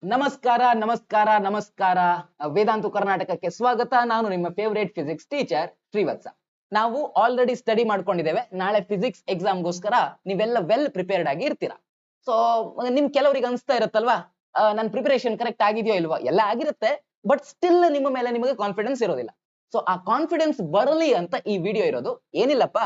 ನಮಸ್ಕಾರ ನಮಸ್ಕಾರ ನಮಸ್ಕಾರ ವೇದಾಂತು ಕರ್ನಾಟಕಕ್ಕೆ ಸ್ವಾಗತ. ನಾನು ನಿಮ್ಮ ಫೇವರೇಟ್ ಫಿಸಿಕ್ಸ್ ಟೀಚರ್ ಶ್ರೀವತ್ಸ. ನಾವು ಆಲ್ರೆಡಿ ಸ್ಟಡಿ ಮಾಡ್ಕೊಂಡಿದ್ದೇವೆ. ನಾಳೆ ಫಿಸಿಕ್ಸ್ ಎಕ್ಸಾಮ್ಗೋಸ್ಕರ ನೀವೆಲ್ಲ ವೆಲ್ ಪ್ರಿಪೇರ್ಡ್ ಆಗಿ ಇರ್ತೀರಾ. ಸೊ ನಿಮ್ ಕೆಲವರಿಗೆ ಅನ್ಸ್ತಾ ಇರುತ್ತಲ್ವಾ, ನನ್ನ ಪ್ರಿಪರೇಷನ್ ಕರೆಕ್ಟ್ ಆಗಿದೆಯೋ ಇಲ್ವಾ? ಎಲ್ಲ ಆಗಿರುತ್ತೆ, ಬಟ್ ಸ್ಟಿಲ್ ನಿಮ್ಮ ಮೇಲೆ ನಿಮಗೆ ಕಾನ್ಫಿಡೆನ್ಸ್ ಇರೋದಿಲ್ಲ. ಸೊ ಆ ಕಾನ್ಫಿಡೆನ್ಸ್ ಬರಲಿ ಅಂತ ಈ ವಿಡಿಯೋ ಇರೋದು. ಏನಿಲ್ಲಪ್ಪ,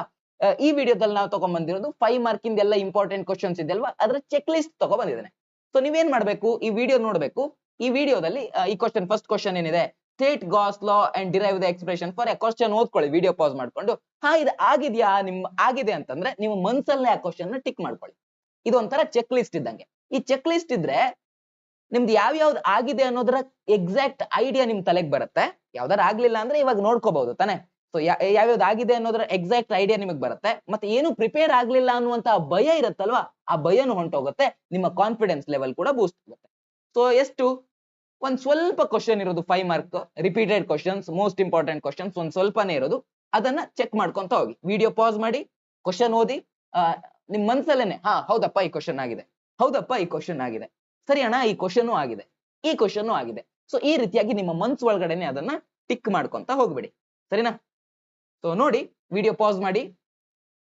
ಈ ವಿಡಿಯೋದಲ್ಲಿ ನಾವು ತಗೊಂಡ್ ಬಂದಿರೋದು 5 ಮಾರ್ಕಿಂದ ಎಲ್ಲ ಇಂಪಾರ್ಟೆಂಟ್ ಕ್ವಶನ್ಸ್ ಇದೆಯಲ್ವಾ, ಅದ್ರ ಚೆಕ್ ಲಿಸ್ಟ್ ತಗೋ ಬಂದಿದ್ದೇನೆ. ಸೊ ನೀವೇನ್ ಮಾಡ್ಬೇಕು, ಈ ವಿಡಿಯೋ ನೋಡ್ಬೇಕು. ಈ ವಿಡಿಯೋದಲ್ಲಿ ಈ ಕ್ವಶನ್, ಫಸ್ಟ್ ಕ್ವಶನ್ ಏನಿದೆ, state Gauss law and derive the expression for a question ಓದ್ಕೊಳ್ಳಿ, ವಿಡಿಯೋ ಪಾಸ್ ಮಾಡ್ಕೊಂಡು. ಇದು ಆಗಿದ್ಯಾ, ಆಗಿದೆ ಅಂತಂದ್ರೆ ನಿಮ್ಮ ಮನ್ಸಲ್ಲೇ ಆ ಕ್ವಶನ್ ಟಿಕ್ ಮಾಡ್ಕೊಳ್ಳಿ. ಇದು ಒಂಥರ ಚೆಕ್ ಲಿಸ್ಟ್ ಇದ್ದಂಗೆ. ಈ ಚೆಕ್ ಲಿಸ್ಟ್ ಇದ್ರೆ ನಿಮ್ದು ಯಾವ್ಯಾವ್ದು ಆಗಿದೆ ಅನ್ನೋದ್ರ ಎಕ್ಸಾಕ್ಟ್ ಐಡಿಯಾ ನಿಮ್ ತಲೆಗೆ ಬರುತ್ತೆ. ಯಾವ್ದಾರು ಆಗ್ಲಿಲ್ಲ ಅಂದ್ರೆ ಇವಾಗ ನೋಡ್ಕೋಬಹುದು ತಾನೆ. ಸೊ ಯಾವ್ಯಾವ್ದು ಆಗಿದೆ ಅನ್ನೋದ್ರ ಎಕ್ಸಾಕ್ಟ್ ಐಡಿಯಾ ನಿಮಗೆ ಬರುತ್ತೆ. ಮತ್ತೆ ಏನು ಪ್ರಿಪೇರ್ ಆಗ್ಲಿಲ್ಲ ಅನ್ನುವಂತ ಭಯ ಇರುತ್ತಲ್ವಾ, ಆ ಭಯನು ಹೊಂಟೋಗುತ್ತೆ. ನಿಮ್ಮ ಕಾನ್ಫಿಡೆನ್ಸ್ ಲೆವೆಲ್ ಕೂಡ ಬೂಸ್ಟ್ ಆಗುತ್ತೆ. ಸೊ ಎಷ್ಟು, ಒಂದ್ ಸ್ವಲ್ಪ ಕ್ವಶನ್ ಇರೋದು 5 mark, repeated questions, most important questions ಒಂದ್ ಸ್ವಲ್ಪನೇ ಇರೋದು. ಅದನ್ನ ಚೆಕ್ ಮಾಡ್ಕೊಂತ ಹೋಗಿ, ವಿಡಿಯೋ ಪಾಸ್ ಮಾಡಿ, ಕ್ವಶನ್ ಓದಿ, ನಿಮ್ ಮನ್ಸಲ್ಲೇನೆ ಹೌದಪ್ಪ ಈ ಕ್ವಶನ್ ಆಗಿದೆ, ಹೌದಪ್ಪ ಈ ಕ್ವಶನ್ ಆಗಿದೆ, ಸರಿ ಅಣ್ಣ ಈ ಕ್ವಶನ್ ಆಗಿದೆ, ಈ ಕ್ವಶನ್ ಆಗಿದೆ. ಸೊ ಈ ರೀತಿಯಾಗಿ ನಿಮ್ಮ ಮನ್ಸ್ ಒಳಗಡೆನೆ ಅದನ್ನ ಟಿಕ್ ಮಾಡ್ಕೊಂತ ಹೋಗ್ಬಿಡಿ, ಸರಿನಾ? ಸೊ ನೋಡಿ, ವಿಡಿಯೋ ಪಾಸ್ ಮಾಡಿ,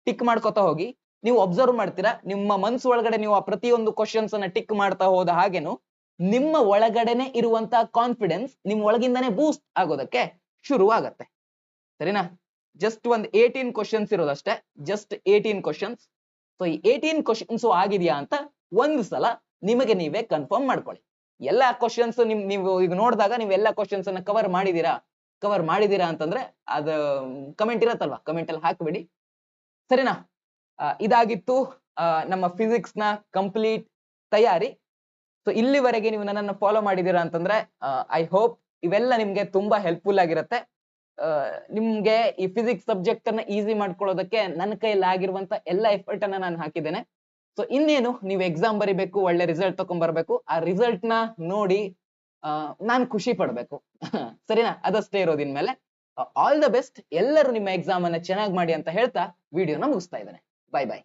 ಟಿಕ್ ಮಾಡ್ಕೊತಾ ಹೋಗಿ. ನೀವು ಅಬ್ಸರ್ವ್ ಮಾಡ್ತೀರಾ, ನಿಮ್ಮ ಮನ್ಸ್ ಒಳಗಡೆ ನೀವು ಆ ಪ್ರತಿಯೊಂದು ಕ್ವಶನ್ಸ್ ಅನ್ನ ಟಿಕ್ ಮಾಡ್ತಾ ಹೋದ ಹಾಗೇನು ನಿಮ್ಮ ಒಳಗಡೆನೆ ಇರುವಂತ ಕಾನ್ಫಿಡೆನ್ಸ್ ನಿಮ್ ಒಳಗಿಂದಾನೆ ಬೂಸ್ಟ್ ಆಗೋದಕ್ಕೆ ಶುರು ಆಗತ್ತೆ, ಸರಿನಾ? ಜಸ್ಟ್ ಒಂದ್ 18 ಕ್ವಶನ್ಸ್ ಇರೋದಷ್ಟೇ, ಜಸ್ಟ್ 18 ಕ್ವಶನ್ಸ್. ಸೊ ಈ 18 ಕ್ವಶನ್ಸ್ ಆಗಿದೆಯಾ ಅಂತ ಒಂದ್ ಸಲ ನಿಮಗೆ ನೀವೇ ಕನ್ಫರ್ಮ್ ಮಾಡ್ಕೊಳ್ಳಿ. ಎಲ್ಲಾ ಕ್ವಶನ್ಸ್ ನೀವು ಈಗ ನೋಡಿದಾಗ ನೀವು ಎಲ್ಲಾ ಕ್ವಶನ್ಸ್ ಅನ್ನ ಕವರ್ ಮಾಡಿದೀರಾ ಅಂತಂದ್ರೆ ಅದು ಕಮೆಂಟ್ ಇರತ್ತಲ್ವಾ, ಕಮೆಂಟ್ ಅಲ್ಲಿ ಹಾಕ್ಬಿಡಿ, ಸರಿನಾ? ಇದಾಗಿತ್ತು ನಮ್ಮ ಫಿಸಿಕ್ಸ್ ನ ಕಂಪ್ಲೀಟ್ ತಯಾರಿ. ಸೊ ಇಲ್ಲಿವರೆಗೆ ನೀವು ನನ್ನನ್ನು ಫಾಲೋ ಮಾಡಿದೀರಾ ಅಂತಂದ್ರೆ ಐ ಹೋಪ್ ಇವೆಲ್ಲ ನಿಮ್ಗೆ ತುಂಬಾ ಹೆಲ್ಪ್ಫುಲ್ ಆಗಿರುತ್ತೆ. ನಿಮ್ಗೆ ಈ ಫಿಸಿಕ್ಸ್ ಸಬ್ಜೆಕ್ಟ್ ಅನ್ನ ಈಸಿ ಮಾಡ್ಕೊಳ್ಳೋದಕ್ಕೆ ನನ್ನ ಕೈಯಲ್ಲಿ ಆಗಿರುವಂತ ಎಲ್ಲ ಎಫರ್ಟ್ ಅನ್ನ ನಾನು ಹಾಕಿದ್ದೇನೆ. ಸೊ ಇನ್ನೇನು, ನೀವು ಎಕ್ಸಾಮ್ ಬರಿಬೇಕು, ಒಳ್ಳೆ ರಿಸಲ್ಟ್ ತಕೊಂಡ್ ಬರ್ಬೇಕು. ಆ ರಿಸಲ್ಟ್ ನ ನೋಡಿ ನಾನ್ ಖುಷಿ ಪಡ್ಬೇಕು ಸರಿನಾ? ಅದಷ್ಟೇ ಇರೋದು ಇನ್ಮೇಲೆ. All the best. ಎಲ್ಲರೂ ನಿಮ್ಮ ಎಕ್ಸಾಮ್ ಅನ್ನ ಚೆನ್ನಾಗಿ ಮಾಡಿ ಅಂತ ಹೇಳ್ತಾ ವಿಡಿಯೋನ ಮುಗಿಸ್ತಾ ಇದ್ದೇನೆ. Bye bye.